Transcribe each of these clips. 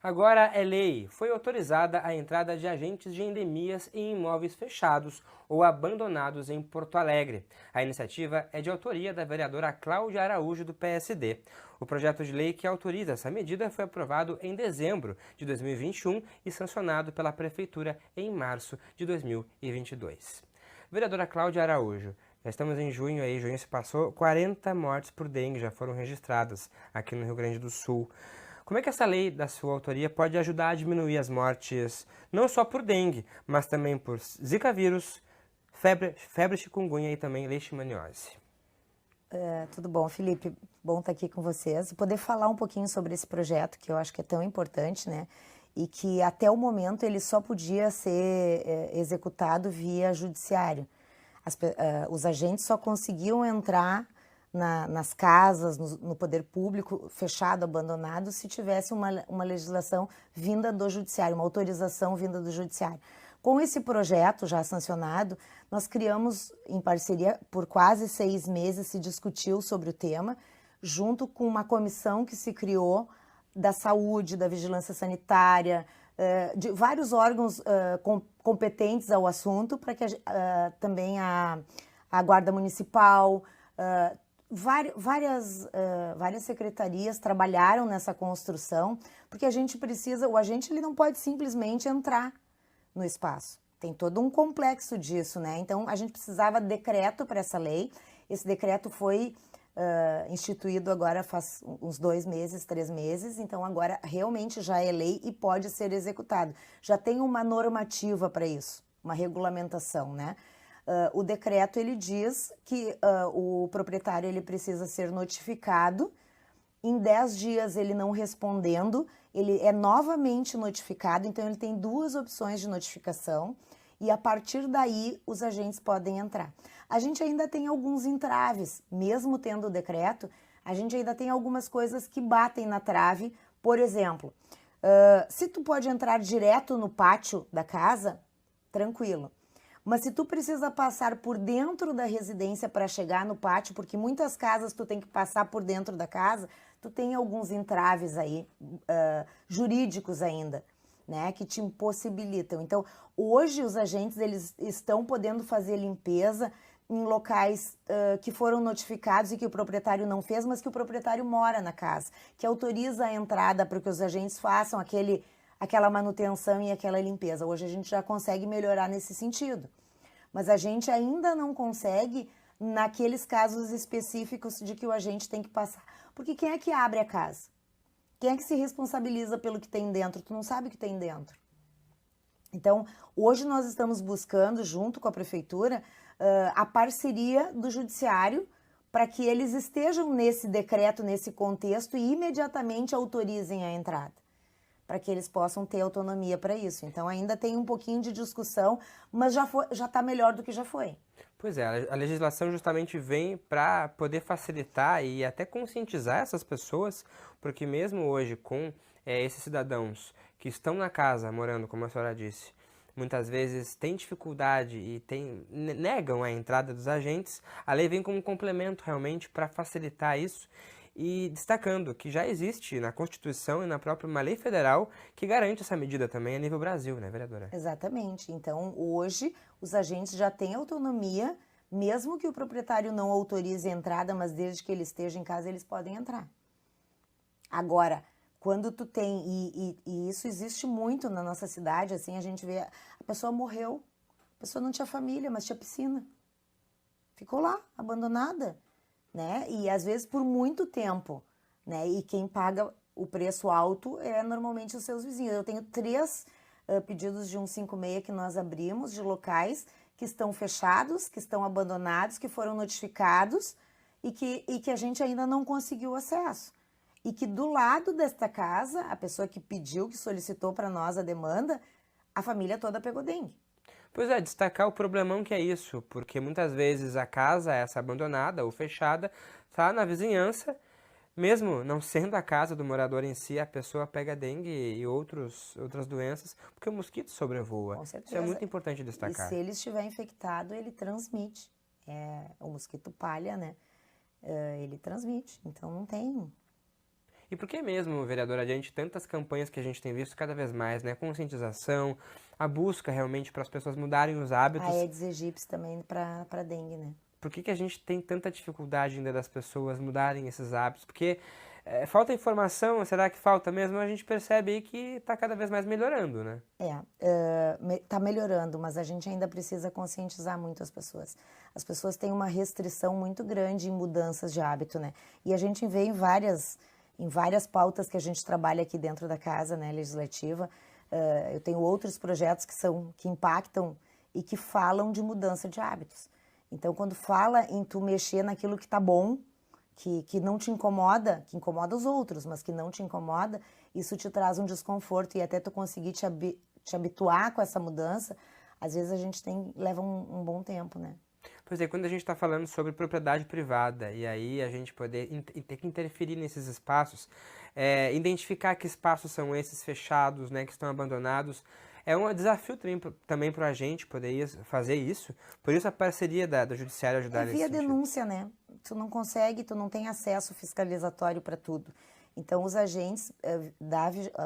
Agora é lei. Foi autorizada a entrada de agentes de endemias em imóveis fechados ou abandonados em Porto Alegre. A iniciativa é de autoria da vereadora Cláudia Araújo, do PSD. O projeto de lei que autoriza essa medida foi aprovado em dezembro de 2021 e sancionado pela Prefeitura em março de 2022. Vereadora Cláudia Araújo, já estamos em junho aí, junho se passou, 40 mortes por dengue já foram registradas aqui no Rio Grande do Sul. Como é que essa lei da sua autoria pode ajudar a diminuir as mortes, não só por dengue, mas também por zika vírus, febre chikungunya e também leishmaniose? Tudo bom, Felipe? Bom estar aqui com vocês e poder falar um pouquinho sobre esse projeto que eu acho que é tão importante, né? E que até o momento ele só podia ser executado via judiciário. Os agentes só conseguiam entrar nas casas, no poder público fechado, abandonado, se tivesse uma legislação vinda do judiciário, uma autorização vinda do judiciário. Com esse projeto já sancionado, nós criamos, em parceria, por quase 6 meses, se discutiu sobre o tema, junto com uma comissão que se criou da saúde, da vigilância sanitária, de vários órgãos competentes ao assunto, para que também a Guarda Municipal, várias secretarias trabalharam nessa construção, porque a gente precisa, o agente ele não pode simplesmente entrar no espaço. Tem todo um complexo disso, né? Então, a gente precisava de decreto para essa lei. Esse decreto foi instituído agora faz uns 2 meses, 3 meses. Então, agora realmente já é lei e pode ser executado. Já tem uma normativa para isso, uma regulamentação, né? O decreto, ele diz que o proprietário ele precisa ser notificado. Em 10 dias ele não respondendo, ele é novamente notificado, então ele tem 2 opções de notificação e a partir daí os agentes podem entrar. A gente ainda tem alguns entraves, mesmo tendo o decreto, a gente ainda tem algumas coisas que batem na trave. Por exemplo, se tu pode entrar direto no pátio da casa, tranquilo. Mas se tu precisa passar por dentro da residência para chegar no pátio, porque muitas casas tu tem que passar por dentro da casa, tu tem alguns entraves aí, jurídicos ainda, né, que te impossibilitam. Então, hoje os agentes, eles estão podendo fazer limpeza em locais que foram notificados e que o proprietário não fez, mas que o proprietário mora na casa, que autoriza a entrada para que os agentes façam aquela manutenção e aquela limpeza. Hoje a gente já consegue melhorar nesse sentido. Mas a gente ainda não consegue naqueles casos específicos de que o agente tem que passar. Porque quem é que abre a casa? Quem é que se responsabiliza pelo que tem dentro? Tu não sabe o que tem dentro. Então, hoje nós estamos buscando, junto com a prefeitura, a parceria do judiciário para que eles estejam nesse decreto, nesse contexto e imediatamente autorizem a entrada, para que eles possam ter autonomia para isso. Então ainda tem um pouquinho de discussão, mas já está melhor do que já foi. Pois é, a legislação justamente vem para poder facilitar e até conscientizar essas pessoas, porque mesmo hoje com esses cidadãos que estão na casa morando, como a senhora disse, muitas vezes têm dificuldade e negam a entrada dos agentes, a lei vem como um complemento realmente para facilitar isso. E destacando que já existe na Constituição e na própria uma lei federal que garante essa medida também a nível Brasil, né, vereadora? Exatamente. Então, hoje, os agentes já têm autonomia, mesmo que o proprietário não autorize a entrada, mas desde que ele esteja em casa, eles podem entrar. Agora, quando tu tem, e isso existe muito na nossa cidade, assim, a gente vê, a pessoa morreu, a pessoa não tinha família, mas tinha piscina. Ficou lá, abandonada. Né? E às vezes por muito tempo, né? E quem paga o preço alto é normalmente os seus vizinhos. Eu tenho 3 pedidos de 156 que nós abrimos, de locais que estão fechados, que estão abandonados, que foram notificados e que a gente ainda não conseguiu acesso. E que do lado desta casa, a pessoa que pediu, que solicitou para nós a demanda, a família toda pegou dengue. Pois é, destacar o problemão que é isso, porque muitas vezes a casa, essa abandonada ou fechada, está na vizinhança, mesmo não sendo a casa do morador em si, a pessoa pega dengue e outras doenças, porque o mosquito sobrevoa. Com certeza. Isso é muito importante E destacar. se ele estiver infectado, ele transmite. O mosquito palha, né? Ele transmite, então não tem. E por que mesmo, vereadora, diante de tantas campanhas que a gente tem visto cada vez mais, né? Conscientização, a busca realmente para as pessoas mudarem os A hábitos. Aedes aegypti também para dengue, né? Por que que a gente tem tanta dificuldade ainda das pessoas mudarem esses hábitos? Porque falta informação, será que falta mesmo? A gente percebe aí que está cada vez mais melhorando, né? Tá melhorando, mas a gente ainda precisa conscientizar muito as pessoas. As pessoas têm uma restrição muito grande em mudanças de hábito, né? E a gente vê em várias pautas que a gente trabalha aqui dentro da casa, né, legislativa. Eu tenho outros projetos que impactam e que falam de mudança de hábitos. Então, quando fala em tu mexer naquilo que tá bom, que não te incomoda, que incomoda os outros, mas que não te incomoda, isso te traz um desconforto e até tu conseguir te habituar com essa mudança, às vezes a gente leva um bom tempo, né? Pois é, quando a gente está falando sobre propriedade privada e aí a gente poder ter que interferir nesses espaços, identificar que espaços são esses fechados, né, que estão abandonados, é um desafio também para a gente poder fazer isso. Por isso a parceria da Judiciária ajudar nesse Via sentido. denúncia, né? Tu não tem acesso fiscalizatório para tudo. Então, os agentes,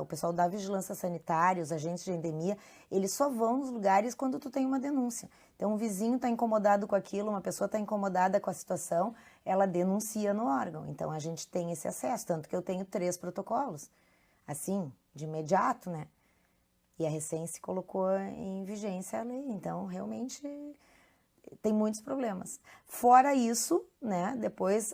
o pessoal da vigilância sanitária, os agentes de endemia, eles só vão nos lugares quando tu tem uma denúncia. Então, um vizinho está incomodado com aquilo, uma pessoa está incomodada com a situação, ela denuncia no órgão. Então, a gente tem esse acesso, tanto que eu tenho 3 protocolos, assim, de imediato, né? E a recém se colocou em vigência a lei. Então, realmente, tem muitos problemas. Fora isso, né, depois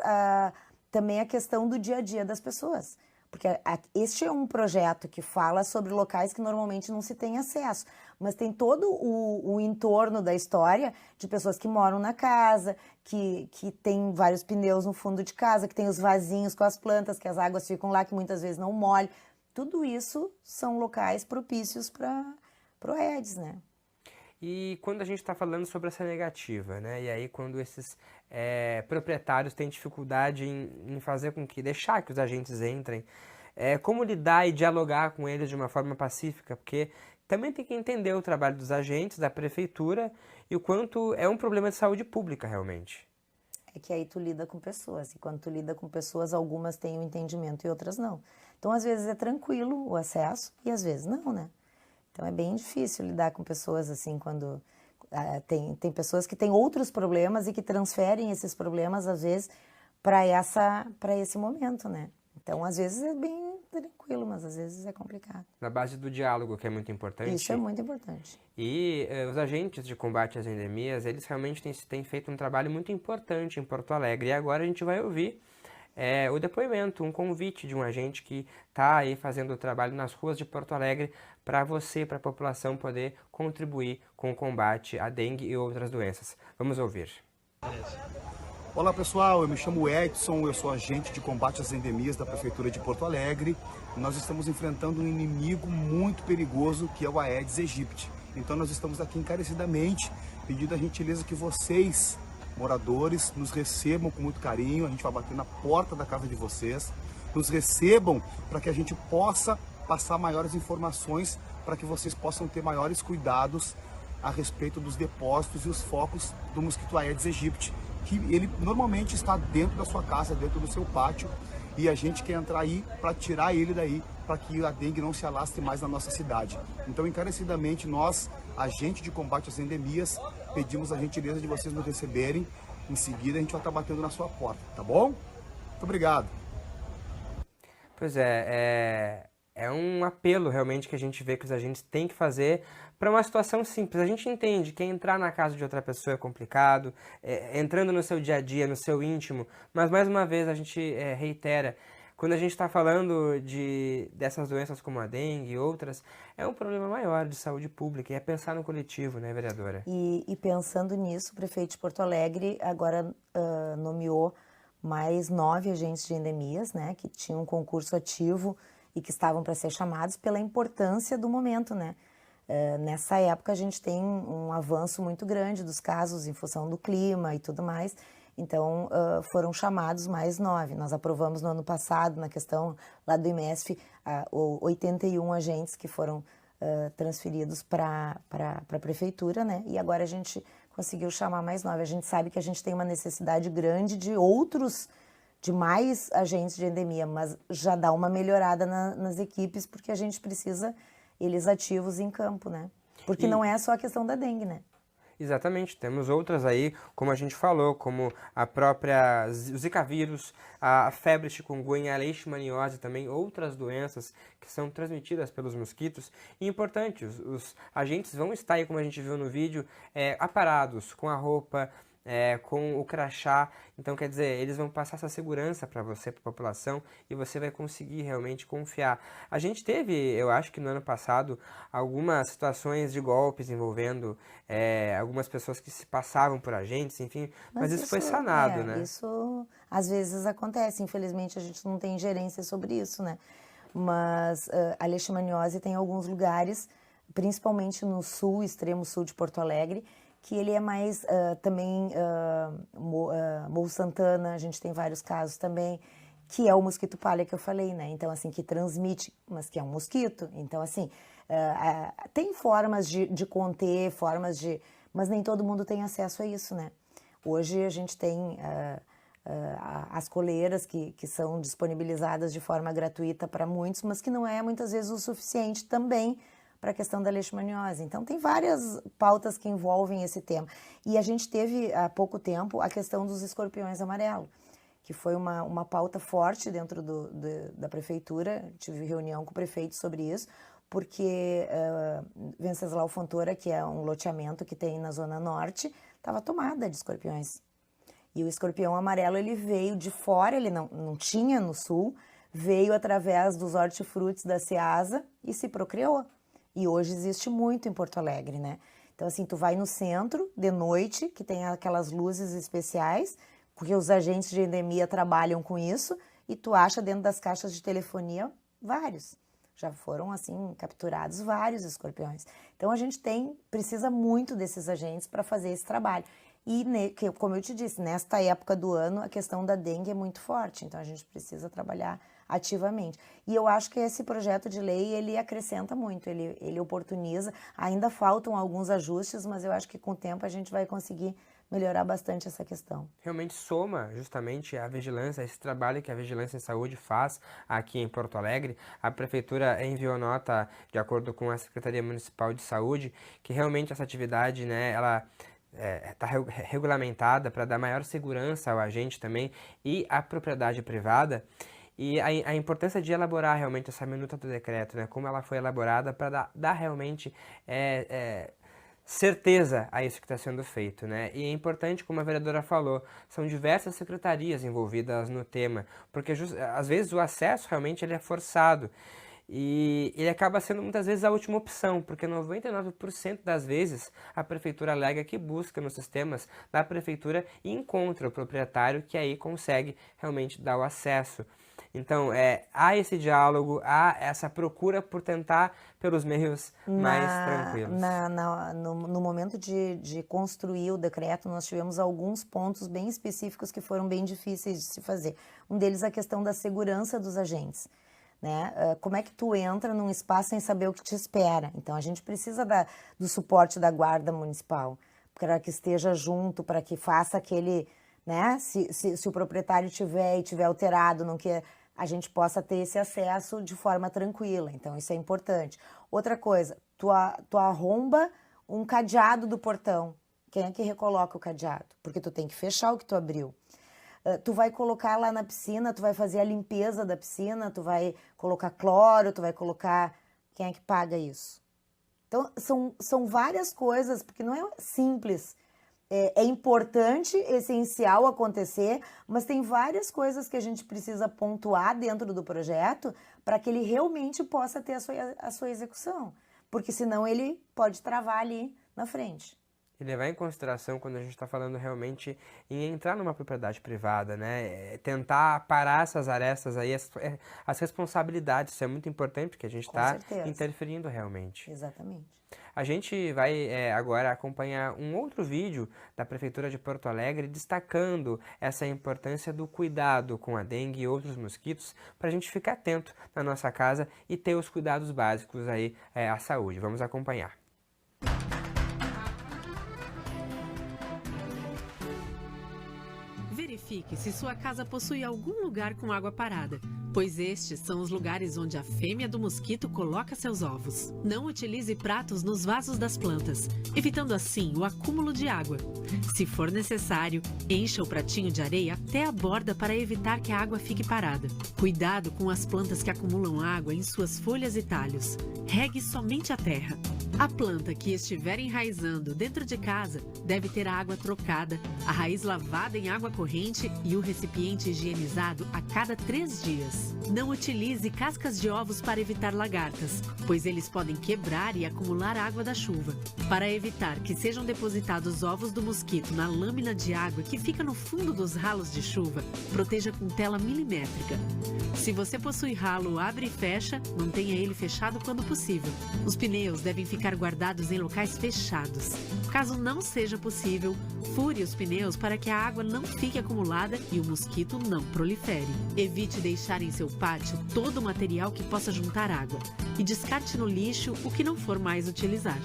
também a questão do dia a dia das pessoas. Porque este é um projeto que fala sobre locais que normalmente não se tem acesso, mas tem todo o entorno da história de pessoas que moram na casa, que tem vários pneus no fundo de casa, que tem os vasinhos com as plantas, que as águas ficam lá, que muitas vezes não molham. Tudo isso são locais propícios para o Aedes, né? E quando a gente está falando sobre essa negativa, né? E aí quando esses proprietários têm dificuldade em fazer com que, deixar que os agentes entrem, como lidar e dialogar com eles de uma forma pacífica? Porque também tem que entender o trabalho dos agentes, da prefeitura e o quanto é um problema de saúde pública realmente. É que aí tu lida com pessoas, e quando tu lida com pessoas, algumas têm o entendimento e outras não. Então, às vezes é tranquilo o acesso e às vezes não, né? Então, é bem difícil lidar com pessoas assim, quando tem pessoas que têm outros problemas e que transferem esses problemas, às vezes, para esse momento, né? Então, às vezes é bem tranquilo, mas às vezes é complicado. Na base do diálogo, que é muito importante. Isso é muito importante. E os agentes de combate às endemias, eles realmente têm feito um trabalho muito importante em Porto Alegre. E agora a gente vai ouvir o depoimento, um convite de um agente que está aí fazendo o trabalho nas ruas de Porto Alegre para você, para a população poder contribuir com o combate à dengue e outras doenças. Vamos ouvir. Olá pessoal, eu me chamo Edson, eu sou agente de combate às endemias da Prefeitura de Porto Alegre. Nós estamos enfrentando um inimigo muito perigoso que é o Aedes aegypti. Então nós estamos aqui encarecidamente pedindo a gentileza que vocês, moradores, nos recebam com muito carinho. A gente vai bater na porta da casa de vocês, nos recebam para que a gente possa passar maiores informações, para que vocês possam ter maiores cuidados a respeito dos depósitos e os focos do mosquito Aedes aegypti, que ele normalmente está dentro da sua casa, dentro do seu pátio, e a gente quer entrar aí para tirar ele daí, para que a dengue não se alastre mais na nossa cidade. Então, encarecidamente, nós, agente de combate às endemias, pedimos a gentileza de vocês nos receberem. Em seguida, a gente vai estar batendo na sua porta, tá bom? Muito obrigado. Pois é um apelo realmente que a gente vê que os agentes têm que fazer para uma situação simples. A gente entende que entrar na casa de outra pessoa é complicado, entrando no seu dia a dia, no seu íntimo, mas mais uma vez a gente reitera, quando a gente está falando dessas doenças como a dengue e outras, é um problema maior de saúde pública e é pensar no coletivo, né, vereadora? E pensando nisso, o prefeito de Porto Alegre agora nomeou mais 9 agentes de endemias, né, que tinham um concurso ativo e que estavam para ser chamados pela importância do momento, né? Nessa época a gente tem um avanço muito grande dos casos em função do clima e tudo mais, então foram chamados mais 9. Nós aprovamos no ano passado, na questão lá do IMESF, 81 agentes que foram transferidos para a prefeitura, né? E agora a gente conseguiu chamar mais 9. A gente sabe que a gente tem uma necessidade grande de outros de mais agentes de endemia, mas já dá uma melhorada nas equipes, porque a gente precisa eles ativos em campo, né? Porque não é só a questão da dengue, né? Exatamente, temos outras aí, como a gente falou, como a própria Zika vírus, a febre chikungunya, a leishmaniose também, outras doenças que são transmitidas pelos mosquitos. E importante, os agentes vão estar aí, como a gente viu no vídeo, aparados, com a roupa, com o crachá. Então, quer dizer, eles vão passar essa segurança para você, para a população, e você vai conseguir realmente confiar. A gente teve, eu acho que no ano passado, algumas situações de golpes envolvendo algumas pessoas que se passavam por agentes, enfim, mas isso foi sanado, né? Isso às vezes acontece, infelizmente a gente não tem gerência sobre isso, né? Mas a leishmaniose tem alguns lugares, principalmente no sul, extremo sul de Porto Alegre, que ele é mais também Morro Santana, a gente tem vários casos também, que é o mosquito palha que eu falei, né? Então, assim, que transmite, mas que é um mosquito. Então, assim, tem formas de conter, mas nem todo mundo tem acesso a isso, né? Hoje a gente tem as coleiras que são disponibilizadas de forma gratuita para muitos, mas que não é muitas vezes o suficiente também para a questão da leishmaniose. Então, tem várias pautas que envolvem esse tema. E a gente teve, há pouco tempo, a questão dos escorpiões amarelos, que foi uma pauta forte dentro da prefeitura. Tive reunião com o prefeito sobre isso, porque Venceslau Fontoura, que é um loteamento que tem na Zona Norte, estava tomada de escorpiões. E o escorpião amarelo, ele veio de fora, ele não tinha no sul, veio através dos hortifrutis da Ceasa e se procriou. E hoje existe muito em Porto Alegre, né? Então, assim, tu vai no centro, de noite, que tem aquelas luzes especiais, porque os agentes de endemia trabalham com isso, e tu acha dentro das caixas de telefonia vários. Já foram, assim, capturados vários escorpiões. Então, a gente precisa muito desses agentes para fazer esse trabalho. E, como eu te disse, nesta época do ano, a questão da dengue é muito forte, então a gente precisa trabalhar ativamente. E eu acho que esse projeto de lei, ele acrescenta muito, ele oportuniza. Ainda faltam alguns ajustes, mas eu acho que com o tempo a gente vai conseguir melhorar bastante essa questão. Realmente soma justamente a vigilância, esse trabalho que a Vigilância em Saúde faz aqui em Porto Alegre. A Prefeitura enviou nota, de acordo com a Secretaria Municipal de Saúde, que realmente essa atividade, né, ela está regulamentada para dar maior segurança ao agente também e à propriedade privada. E a importância de elaborar realmente essa minuta do decreto, né, como ela foi elaborada para dar realmente certeza a isso que está sendo feito, né? E é importante, como a vereadora falou, são diversas secretarias envolvidas no tema, porque às vezes o acesso realmente ele é forçado. E ele acaba sendo muitas vezes a última opção, porque 99% das vezes a prefeitura alega que busca nos sistemas da prefeitura e encontra o proprietário que aí consegue realmente dar o acesso. Então, há esse diálogo, há essa procura por tentar pelos meios mais tranquilos. No momento de construir o decreto, nós tivemos alguns pontos bem específicos que foram bem difíceis de se fazer. Um deles a questão da segurança dos agentes. Né? Como é que tu entra num espaço sem saber o que te espera? Então, a gente precisa do suporte da Guarda Municipal, para que esteja junto, para que faça aquele, né? Se o proprietário tiver alterado, não quer, a gente possa ter esse acesso de forma tranquila. Então, isso é importante. Outra coisa, tu arromba um cadeado do portão. Quem é que recoloca o cadeado? Porque tu tem que fechar o que tu abriu. Tu vai colocar lá na piscina, tu vai fazer a limpeza da piscina, tu vai colocar cloro, tu vai colocar... Quem é que paga isso? Então, são várias coisas, porque não é simples. É importante, essencial acontecer, mas tem várias coisas que a gente precisa pontuar dentro do projeto para que ele realmente possa ter a sua execução. Porque senão ele pode travar ali na frente. E levar em consideração quando a gente está falando realmente em entrar numa propriedade privada, né? Tentar parar essas arestas aí, as responsabilidades, isso é muito importante porque a gente está interferindo realmente. Exatamente. A gente vai agora acompanhar um outro vídeo da Prefeitura de Porto Alegre destacando essa importância do cuidado com a dengue e outros mosquitos para a gente ficar atento na nossa casa e ter os cuidados básicos aí à saúde. Vamos acompanhar. Verifique se sua casa possui algum lugar com água parada, pois estes são os lugares onde a fêmea do mosquito coloca seus ovos. Não utilize pratos nos vasos das plantas, evitando assim o acúmulo de água. Se for necessário, encha o pratinho de areia até a borda para evitar que a água fique parada. Cuidado com as plantas que acumulam água em suas folhas e talhos. Regue somente a terra. A planta que estiver enraizando dentro de casa deve ter a água trocada, a raiz lavada em água corrente e o recipiente higienizado a cada 3 dias. Não utilize cascas de ovos para evitar lagartas, pois eles podem quebrar e acumular água da chuva. Para evitar que sejam depositados ovos do mosquito na lâmina de água que fica no fundo dos ralos de chuva, proteja com tela milimétrica. Se você possui ralo, abre e fecha, mantenha ele fechado quando possível. Os pneus devem ficar guardados em locais fechados. Caso não seja possível, fure os pneus para que a água não fique acumulada e o mosquito não prolifere. Evite deixar em seu pátio todo o material que possa juntar água e descarte no lixo o que não for mais utilizar.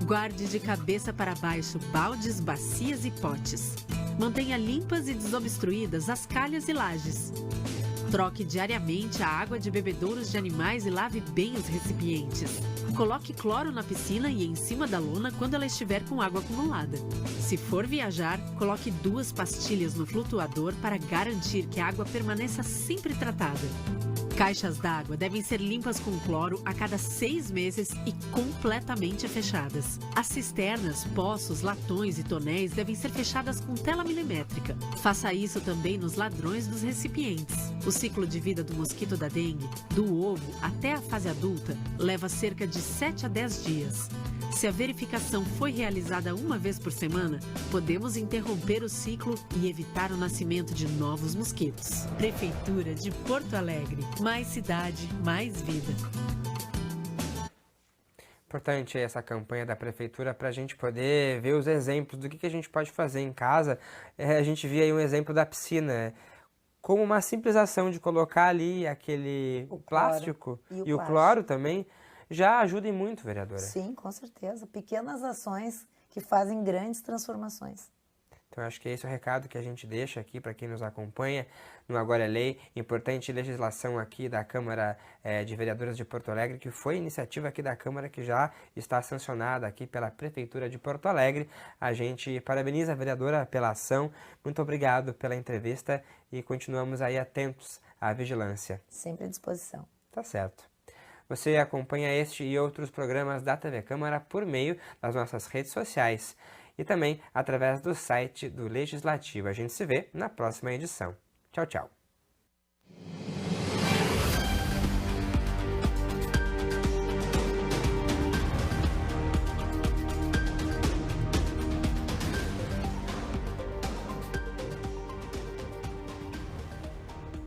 Guarde de cabeça para baixo baldes, bacias e potes. Mantenha limpas e desobstruídas as calhas e lajes. Troque diariamente a água de bebedouros de animais e lave bem os recipientes. Coloque cloro na piscina e em cima da lona quando ela estiver com água acumulada. Se for viajar, coloque 2 pastilhas no flutuador para garantir que a água permaneça sempre tratada. Caixas d'água devem ser limpas com cloro a cada 6 meses e completamente fechadas. As cisternas, poços, latões e tonéis devem ser fechadas com tela milimétrica. Faça isso também nos ladrões dos recipientes. O ciclo de vida do mosquito da dengue, do ovo até a fase adulta, leva cerca de 7 a 10 dias. Se a verificação foi realizada uma vez por semana, podemos interromper o ciclo e evitar o nascimento de novos mosquitos. Prefeitura de Porto Alegre. Mais cidade, mais vida. Importante essa campanha da Prefeitura para a gente poder ver os exemplos do que a gente pode fazer em casa. A gente via aí um exemplo da piscina, como uma simples ação de colocar ali aquele plástico e o cloro também, já ajuda muito, vereadora. Sim, com certeza. Pequenas ações que fazem grandes transformações. Então, acho que esse é o recado que a gente deixa aqui para quem nos acompanha no Agora é Lei. Importante legislação aqui da Câmara de Vereadores de Porto Alegre, que foi iniciativa aqui da Câmara, que já está sancionada aqui pela Prefeitura de Porto Alegre. A gente parabeniza a vereadora pela ação. Muito obrigado pela entrevista e continuamos aí atentos à vigilância. Sempre à disposição. Tá certo. Você acompanha este e outros programas da TV Câmara por meio das nossas redes sociais e também através do site do Legislativo. A gente se vê na próxima edição. Tchau, tchau.